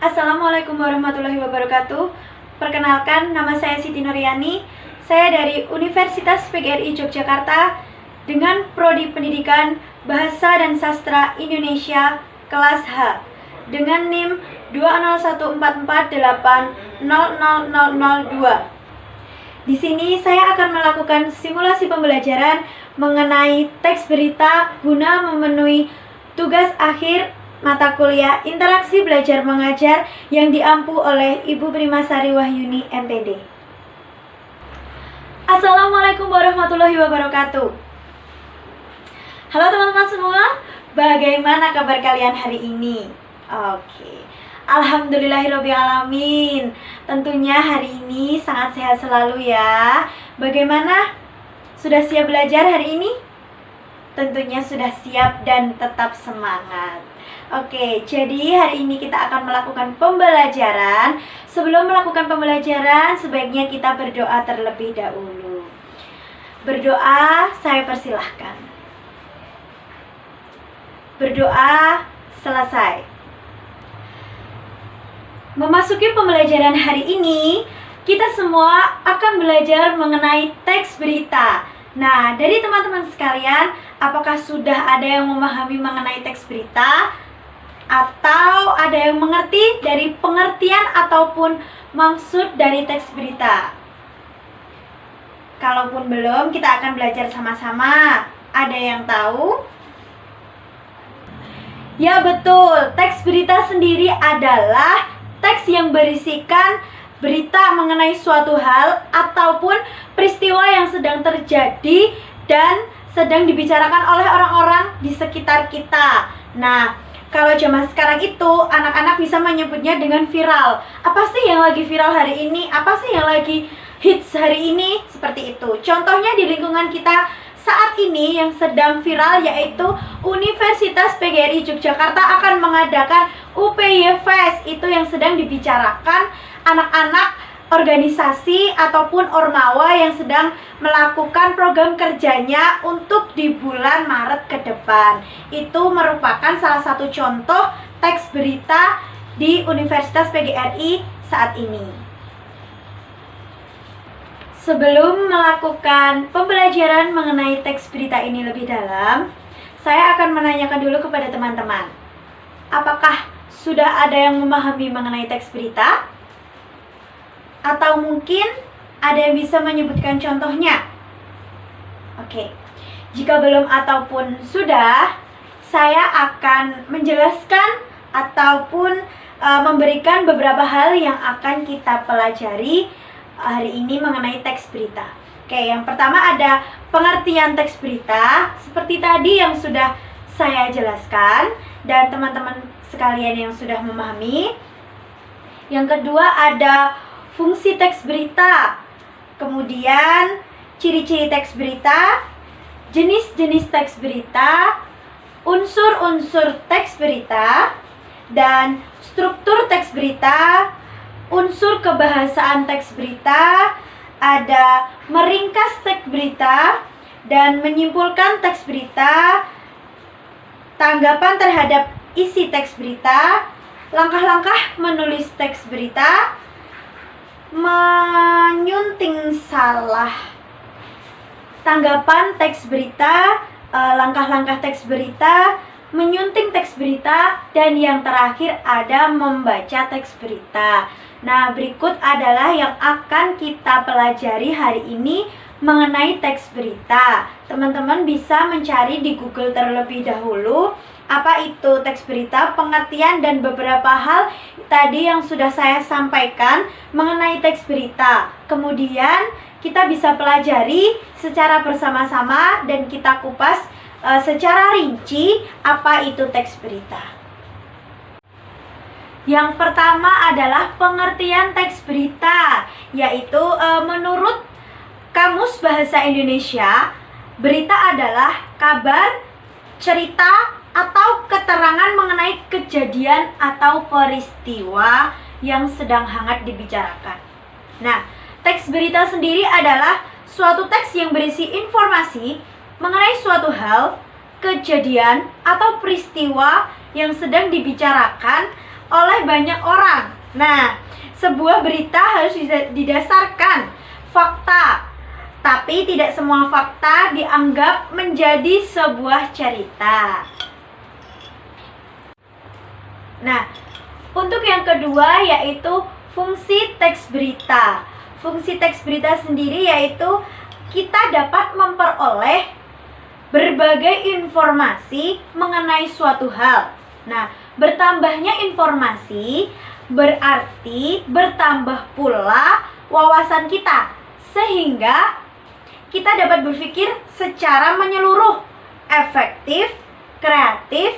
Assalamualaikum warahmatullahi wabarakatuh. Perkenalkan, nama saya Siti Nuryani. Saya dari Universitas PGRI Yogyakarta dengan Prodi Pendidikan Bahasa dan Sastra Indonesia kelas H dengan NIM 20144800002. Di sini saya akan melakukan simulasi pembelajaran mengenai teks berita guna memenuhi tugas akhir mata kuliah interaksi belajar mengajar yang diampu oleh Ibu Primasari Wahyuni MPD. Assalamualaikum warahmatullahi wabarakatuh. Halo teman-teman semua, bagaimana kabar kalian hari ini? Alhamdulillahirrabbilalamin. Tentunya hari ini sangat sehat selalu ya. Bagaimana? Sudah siap belajar hari ini? Tentunya sudah siap dan tetap semangat. Jadi hari ini kita akan melakukan pembelajaran. Sebelum melakukan pembelajaran, sebaiknya kita berdoa terlebih dahulu. Berdoa, saya persilahkan. Berdoa selesai. Memasuki pembelajaran hari ini, kita semua akan belajar mengenai teks berita. Nah, dari teman-teman sekalian, apakah sudah ada yang memahami mengenai teks berita? Atau ada yang mengerti dari pengertian ataupun maksud dari teks berita? Kalaupun belum, kita akan belajar sama-sama. Ada yang tahu? Ya betul, teks berita sendiri adalah teks yang berisikan berita mengenai suatu hal ataupun peristiwa yang sedang terjadi dan sedang dibicarakan oleh orang-orang di sekitar kita. Nah, kalau zaman sekarang itu, anak-anak bisa menyebutnya dengan viral. Apa sih yang lagi viral hari ini? Apa sih yang lagi hits hari ini? Seperti itu. Contohnya di lingkungan kita saat ini yang sedang viral yaitu Universitas PGRI Yogyakarta akan mengadakan UPY Fest. Itu yang sedang dibicarakan anak-anak organisasi ataupun ormawa yang sedang melakukan program kerjanya untuk di bulan Maret ke depan. Itu merupakan salah satu contoh teks berita di Universitas PGRI saat ini. Sebelum melakukan pembelajaran mengenai teks berita ini lebih dalam, saya akan menanyakan dulu kepada teman-teman. Apakah sudah ada yang memahami mengenai teks berita? Atau mungkin ada yang bisa menyebutkan contohnya? Jika belum ataupun sudah, saya akan menjelaskan ataupun memberikan beberapa hal yang akan kita pelajari hari ini mengenai teks berita. Yang pertama ada pengertian teks berita, seperti tadi yang sudah saya jelaskan dan teman-teman sekalian yang sudah memahami. Yang kedua ada fungsi teks berita, kemudian ciri-ciri teks berita, jenis-jenis teks berita, unsur-unsur teks berita, dan struktur teks berita, unsur kebahasaan teks berita, ada meringkas teks berita, dan menyimpulkan teks berita, tanggapan terhadap isi teks berita, langkah-langkah menulis teks berita, menyunting salah, tanggapan teks berita, langkah-langkah teks berita, menyunting teks berita, dan yang terakhir ada membaca teks berita. Nah, berikut adalah yang akan kita pelajari hari ini mengenai teks berita. Teman-teman bisa mencari di Google terlebih dahulu apa itu teks berita, pengertian dan beberapa hal tadi yang sudah saya sampaikan mengenai teks berita. Kemudian kita bisa pelajari secara bersama-sama dan kita kupas secara rinci apa itu teks berita. Yang pertama adalah pengertian teks berita, yaitu menurut Kamus Bahasa Indonesia, berita adalah kabar, cerita, atau keterangan mengenai kejadian atau peristiwa yang sedang hangat dibicarakan. Nah, teks berita sendiri adalah suatu teks yang berisi informasi mengenai suatu hal, kejadian, atau peristiwa yang sedang dibicarakan oleh banyak orang. Nah, sebuah berita harus didasarkan fakta, tapi tidak semua fakta dianggap menjadi sebuah cerita. Nah, untuk yang kedua yaitu fungsi teks berita. Fungsi teks berita sendiri yaitu kita dapat memperoleh berbagai informasi mengenai suatu hal. Nah, bertambahnya informasi berarti bertambah pula wawasan kita, sehingga kita dapat berpikir secara menyeluruh, efektif, kreatif,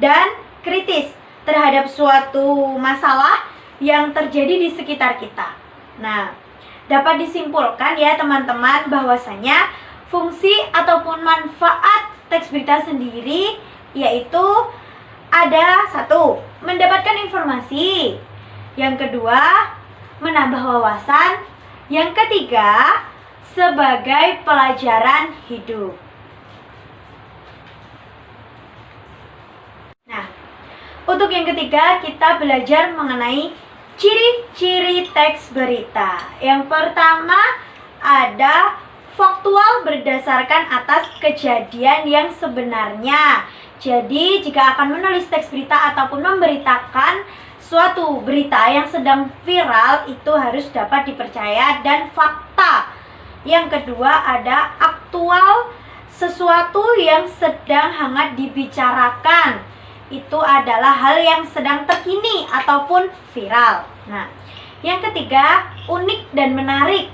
dan kritis terhadap suatu masalah yang terjadi di sekitar kita. Nah, dapat disimpulkan ya teman-teman bahwasanya fungsi ataupun manfaat teks berita sendiri yaitu ada 1, mendapatkan informasi. Yang kedua, menambah wawasan. Yang ketiga, sebagai pelajaran hidup. Nah, untuk yang ketiga kita belajar mengenai ciri-ciri teks berita. Yang pertama ada faktual berdasarkan atas kejadian yang sebenarnya. Jadi, jika akan menulis teks berita ataupun memberitakan suatu berita yang sedang viral, itu harus dapat dipercaya dan fakta. Yang kedua ada aktual, sesuatu yang sedang hangat dibicarakan. Itu adalah hal yang sedang terkini ataupun viral. Nah, yang ketiga unik dan menarik.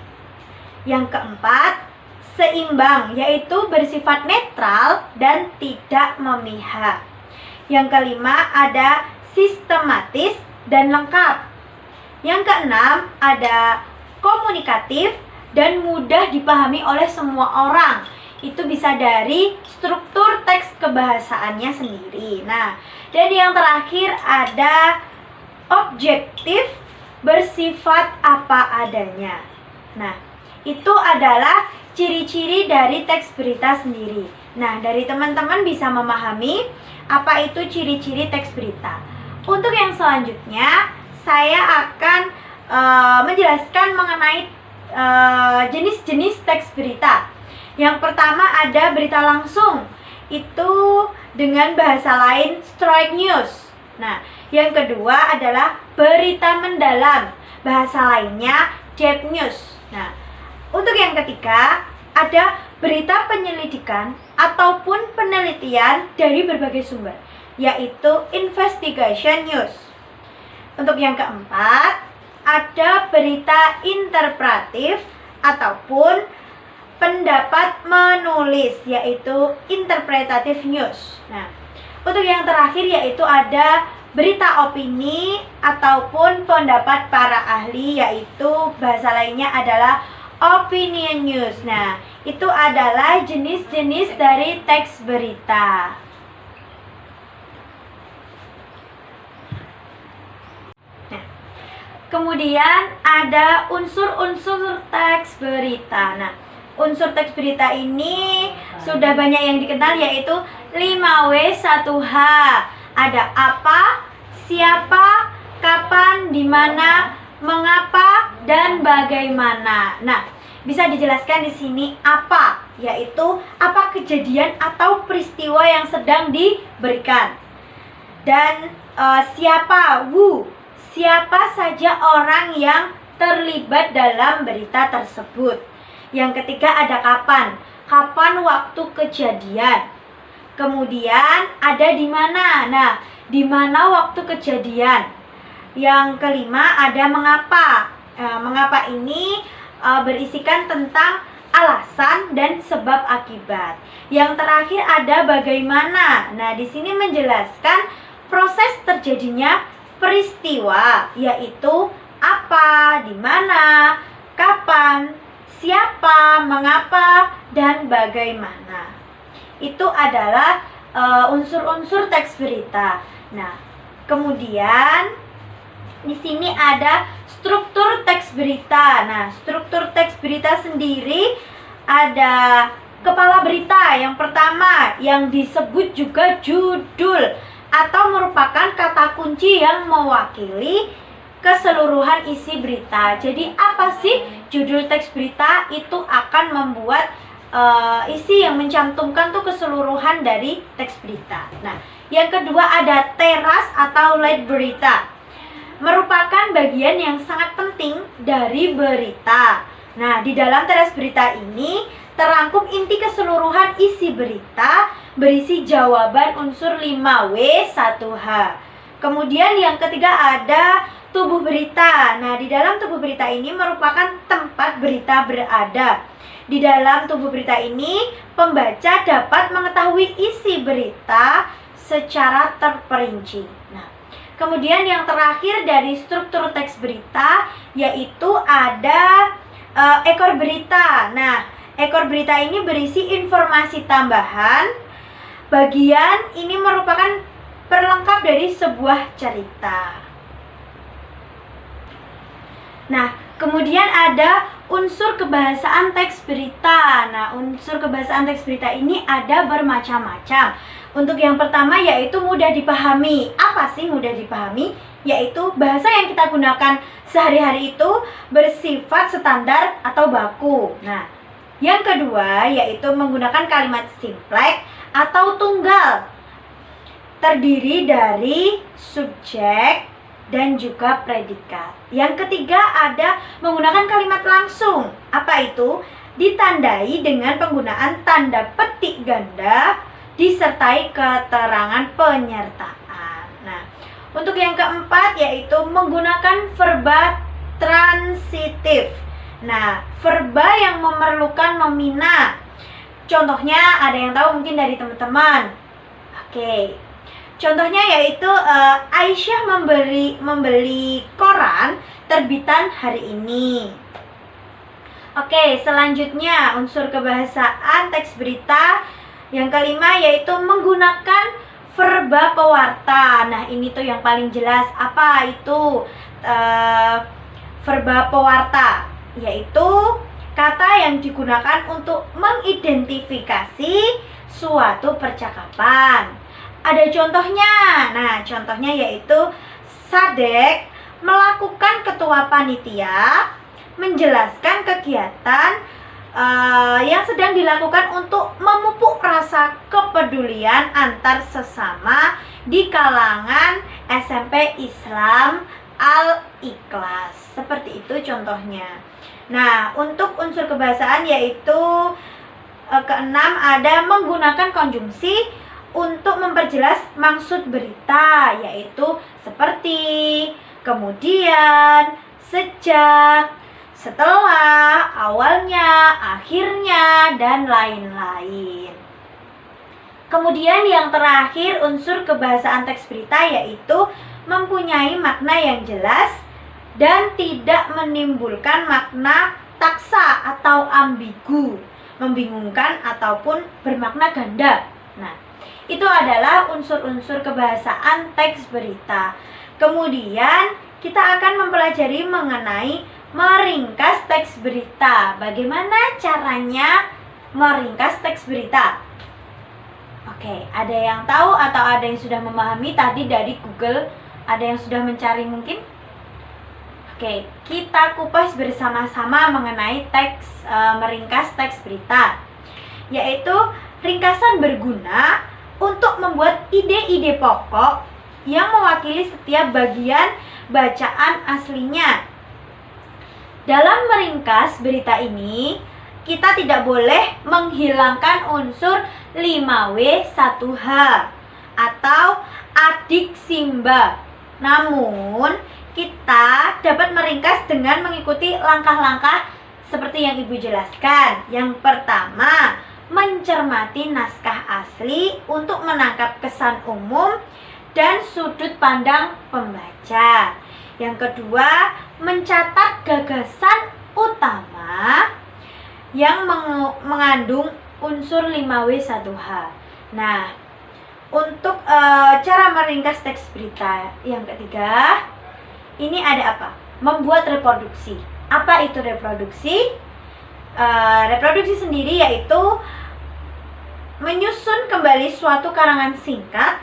Yang keempat seimbang, yaitu bersifat netral dan tidak memihak. Yang kelima ada sistematis dan lengkap. Yang keenam ada komunikatif dan mudah dipahami oleh semua orang. Itu bisa dari struktur teks kebahasaannya sendiri. Nah, dan yang terakhir ada objektif, bersifat apa adanya. Nah, itu adalah ciri-ciri dari teks berita sendiri. Nah, dari teman-teman bisa memahami apa itu ciri-ciri teks berita. Untuk yang selanjutnya, saya akan menjelaskan mengenai jenis-jenis teks berita. Yang pertama ada berita langsung, itu dengan bahasa lain straight news. Nah, yang kedua adalah berita mendalam, bahasa lainnya deep news. Nah, untuk yang ketiga ada berita penyelidikan ataupun penelitian dari berbagai sumber, yaitu investigation news. Untuk yang keempat ada berita interpretatif ataupun pendapat menulis, yaitu interpretative news. Nah, untuk yang terakhir yaitu ada berita opini ataupun pendapat para ahli, yaitu bahasa lainnya adalah opinion news. Nah, itu adalah jenis-jenis dari teks berita. Nah, kemudian ada unsur-unsur teks berita. Nah, unsur teks berita ini sudah banyak yang dikenal, yaitu 5W1H. Ada apa, siapa, kapan, di mana, mengapa, dan bagaimana. Nah, bisa dijelaskan di sini apa, yaitu apa kejadian atau peristiwa yang sedang diberikan. Dan siapa, who, siapa saja orang yang terlibat dalam berita tersebut. Yang ketiga ada kapan, kapan waktu kejadian. Kemudian ada di mana. Nah, di mana waktu kejadian. Yang kelima ada mengapa. Mengapa ini berisikan tentang alasan dan sebab akibat. Yang terakhir ada bagaimana. Nah, di sini menjelaskan proses terjadinya peristiwa, yaitu apa, di mana, kapan, siapa, mengapa, dan bagaimana. Itu adalah unsur-unsur teks berita. Nah, kemudian di sini ada struktur teks berita. Nah, struktur teks berita sendiri ada kepala berita yang pertama yang disebut juga judul. atau merupakan kata kunci yang mewakili keseluruhan isi berita. Jadi apa sih judul teks berita? Itu akan membuat isi yang mencantumkan tuh keseluruhan dari teks berita. Nah, yang kedua ada teras atau lead berita. Merupakan bagian yang sangat penting dari berita. Nah, di dalam teras berita ini terangkum inti keseluruhan isi berita, berisi jawaban unsur 5W 1H. Kemudian yang ketiga ada tubuh berita. Nah, di dalam tubuh berita ini merupakan tempat berita berada. Di dalam tubuh berita ini, pembaca dapat mengetahui isi berita secara terperinci. Nah, kemudian yang terakhir dari struktur teks berita yaitu ada ekor berita. Nah, ekor berita ini berisi informasi tambahan. Bagian ini merupakan pelengkap dari sebuah cerita. Nah, kemudian ada unsur kebahasaan teks berita. Nah, unsur kebahasaan teks berita ini ada bermacam-macam. Untuk yang pertama yaitu mudah dipahami. Apa sih mudah dipahami? Yaitu bahasa yang kita gunakan sehari-hari itu bersifat standar atau baku. Nah, yang kedua yaitu menggunakan kalimat simpleks atau tunggal, terdiri dari subjek dan juga predikat. Yang ketiga ada menggunakan kalimat langsung. Apa itu? Ditandai dengan penggunaan tanda petik ganda disertai keterangan penyertaan. Nah, untuk yang keempat yaitu menggunakan verba transitif. Nah, verba yang memerlukan nomina. Contohnya ada yang tahu mungkin dari teman-teman. Oke. Contohnya yaitu Aisyah membeli koran terbitan hari ini. Oke, selanjutnya unsur kebahasaan teks berita yang kelima yaitu menggunakan verba pewarta. Nah, ini tuh yang paling jelas. Apa itu verba pewarta? Yaitu kata yang digunakan untuk mengidentifikasi suatu percakapan. Ada contohnya. Nah, contohnya yaitu Sadek melakukan ketua panitia menjelaskan kegiatan yang sedang dilakukan untuk memupuk rasa kepedulian antar sesama di kalangan SMP Islam Al-Ikhlas. Seperti itu contohnya. Nah, untuk unsur kebahasaan yaitu keenam ada menggunakan konjungsi untuk memperjelas maksud berita, yaitu seperti, kemudian, sejak, setelah, awalnya, akhirnya, dan lain-lain. Kemudian yang terakhir unsur kebahasaan teks berita yaitu mempunyai makna yang jelas dan tidak menimbulkan makna taksa atau ambigu, membingungkan ataupun bermakna ganda. Nah, itu adalah unsur-unsur kebahasaan teks berita. Kemudian kita akan mempelajari mengenai meringkas teks berita. Bagaimana caranya meringkas teks berita? Oke, ada yang tahu atau ada yang sudah memahami tadi dari Google? Ada yang sudah mencari mungkin? Oke, kita kupas bersama-sama mengenai meringkas teks berita, yaitu ringkasan berguna untuk membuat ide-ide pokok yang mewakili setiap bagian bacaan aslinya. Dalam meringkas berita ini, kita tidak boleh menghilangkan unsur 5W 1H atau adik Simba. Namun, kita dapat meringkas dengan mengikuti langkah-langkah seperti yang Ibu jelaskan. Yang pertama, mencermati naskah asli untuk menangkap kesan umum dan sudut pandang pembaca. Yang kedua, mencatat gagasan utama yang mengandung unsur 5W 1H. Nah, untuk cara meringkas teks berita yang ketiga, ini ada apa? Membuat reproduksi. Apa itu reproduksi? Reproduksi sendiri yaitu menyusun kembali suatu karangan singkat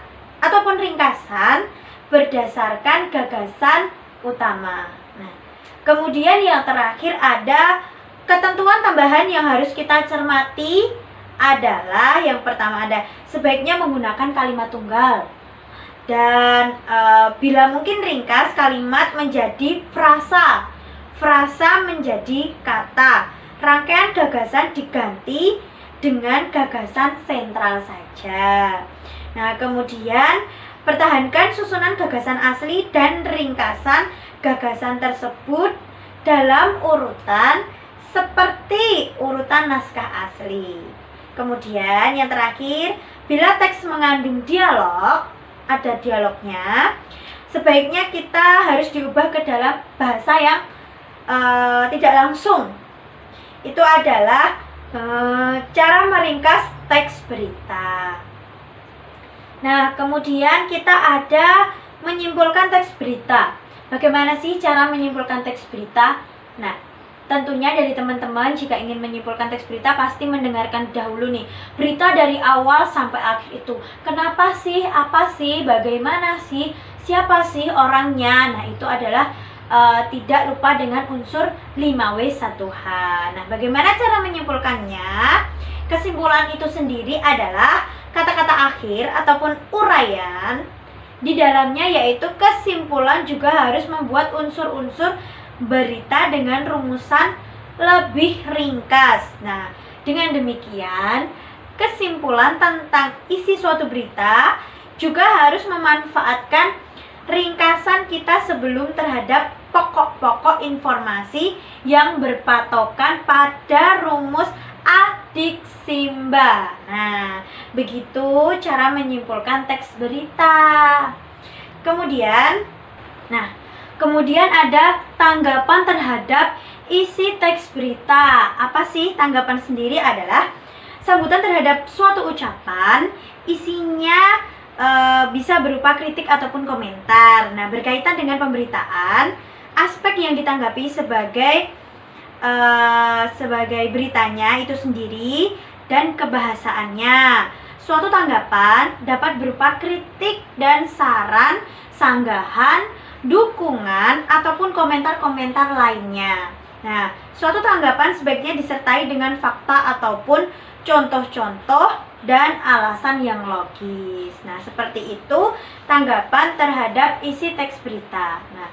ataupun ringkasan berdasarkan gagasan utama. Nah, kemudian yang terakhir ada ketentuan tambahan yang harus kita cermati adalah yang pertama ada sebaiknya menggunakan kalimat tunggal. Dan bila mungkin ringkas, kalimat menjadi frasa, frasa menjadi kata. Rangkaian gagasan diganti dengan gagasan sentral saja. Nah, kemudian pertahankan susunan gagasan asli dan ringkasan gagasan tersebut dalam urutan seperti urutan naskah asli. Kemudian yang terakhir, bila teks mengandung dialog, ada dialognya, sebaiknya kita harus diubah ke dalam bahasa yang tidak langsung. Itu adalah cara meringkas teks berita. Nah, kemudian kita ada menyimpulkan teks berita. Bagaimana sih cara menyimpulkan teks berita? Nah, tentunya dari teman-teman jika ingin menyimpulkan teks berita pasti mendengarkan dahulu nih berita dari awal sampai akhir itu. Kenapa sih? Apa sih? Bagaimana sih? Siapa sih orangnya? Nah, itu adalah tidak lupa dengan unsur 5W1H. Nah, bagaimana cara menyimpulkannya? Kesimpulan itu sendiri adalah kata-kata akhir ataupun uraian di dalamnya, yaitu kesimpulan juga harus membuat unsur-unsur berita dengan rumusan lebih ringkas. Nah, dengan demikian kesimpulan tentang isi suatu berita juga harus memanfaatkan ringkasan kita sebelum terhadap pokok-pokok informasi yang berpatokan pada rumus adiksimba. Nah, begitu cara menyimpulkan teks berita. Kemudian ada tanggapan terhadap isi teks berita. Apa sih tanggapan sendiri? Adalah sambutan terhadap suatu ucapan, isinya bisa berupa kritik ataupun komentar. Nah, berkaitan dengan pemberitaan, aspek yang ditanggapi sebagai beritanya itu sendiri dan kebahasaannya. Suatu tanggapan dapat berupa kritik dan saran, sanggahan, dukungan, ataupun komentar-komentar lainnya. Nah, suatu tanggapan sebaiknya disertai dengan fakta ataupun contoh-contoh dan alasan yang logis. Nah, seperti itu tanggapan terhadap isi teks berita. Nah,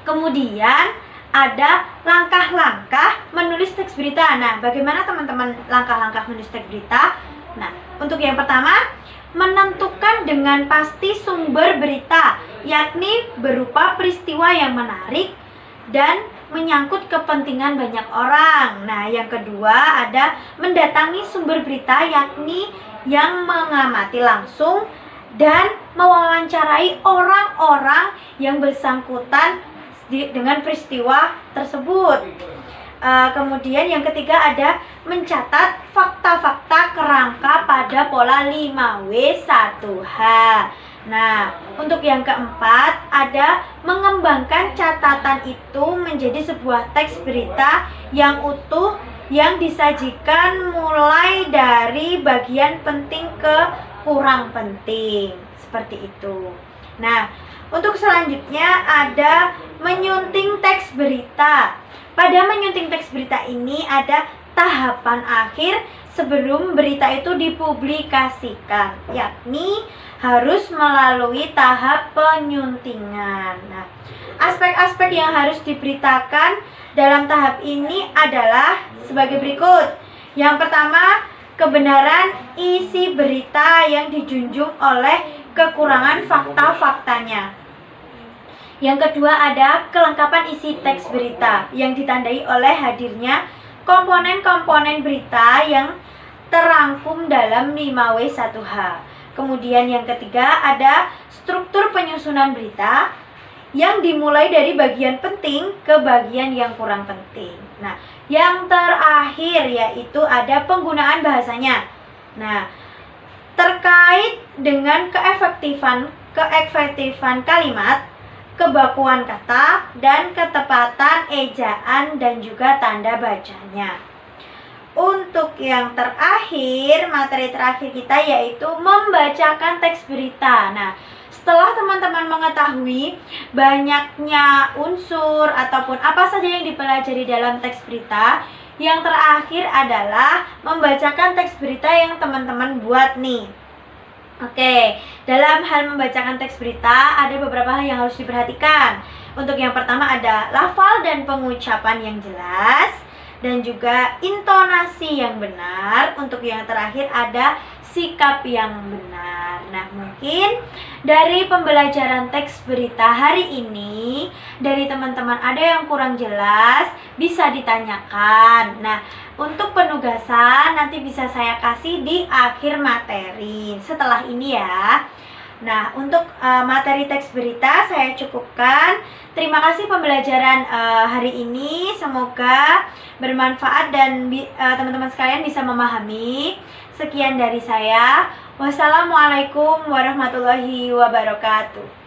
kemudian ada langkah-langkah menulis teks berita. Nah, bagaimana teman-teman langkah-langkah menulis teks berita? Nah, untuk yang pertama, menentukan dengan pasti sumber berita, yakni berupa peristiwa yang menarik dan menyangkut kepentingan banyak orang. Nah, yang kedua ada mendatangi sumber berita, yakni yang mengamati langsung dan mewawancarai orang-orang yang bersangkutan dengan peristiwa tersebut. Kemudian yang ketiga ada mencatat fakta-fakta kerangka pada pola 5W1H. Nah, untuk yang keempat ada mengembangkan catatan itu menjadi sebuah teks berita yang utuh yang disajikan mulai dari bagian penting ke kurang penting. Seperti itu. Nah, untuk selanjutnya ada menyunting teks berita. Pada menyunting teks berita ini ada tahapan akhir sebelum berita itu dipublikasikan, yakni harus melalui tahap penyuntingan. Nah, aspek-aspek yang harus diberitakan dalam tahap ini adalah sebagai berikut. Yang pertama, kebenaran isi berita yang dijunjung oleh kekurangan fakta-faktanya. Yang kedua ada kelengkapan isi teks berita yang ditandai oleh hadirnya komponen-komponen berita yang terangkum dalam 5W1H. Kemudian yang ketiga ada struktur penyusunan berita yang dimulai dari bagian penting ke bagian yang kurang penting. Nah, yang terakhir yaitu ada penggunaan bahasanya. Nah, terkait dengan keefektifan kalimat, kebakuan kata, dan ketepatan ejaan dan juga tanda bacanya. untuk yang terakhir, materi terakhir kita yaitu membacakan teks berita. Nah, setelah teman-teman mengetahui banyaknya unsur ataupun apa saja yang dipelajari dalam teks berita, yang terakhir adalah membacakan teks berita yang teman-teman buat nih. Oke, dalam hal membacakan teks berita ada beberapa hal yang harus diperhatikan. Untuk yang pertama ada lafal dan pengucapan yang jelas, dan juga intonasi yang benar. Untuk yang terakhir ada sikap yang benar. Nah, mungkin dari pembelajaran teks berita hari ini, dari teman-teman ada yang kurang jelas, bisa ditanyakan. Nah, untuk penugasan nanti bisa saya kasih di akhir materi setelah ini ya. Nah, untuk materi teks berita saya cukupkan. Terima kasih pembelajaran hari ini. Semoga bermanfaat dan teman-teman sekalian bisa memahami. Sekian dari saya. Wassalamualaikum warahmatullahi wabarakatuh.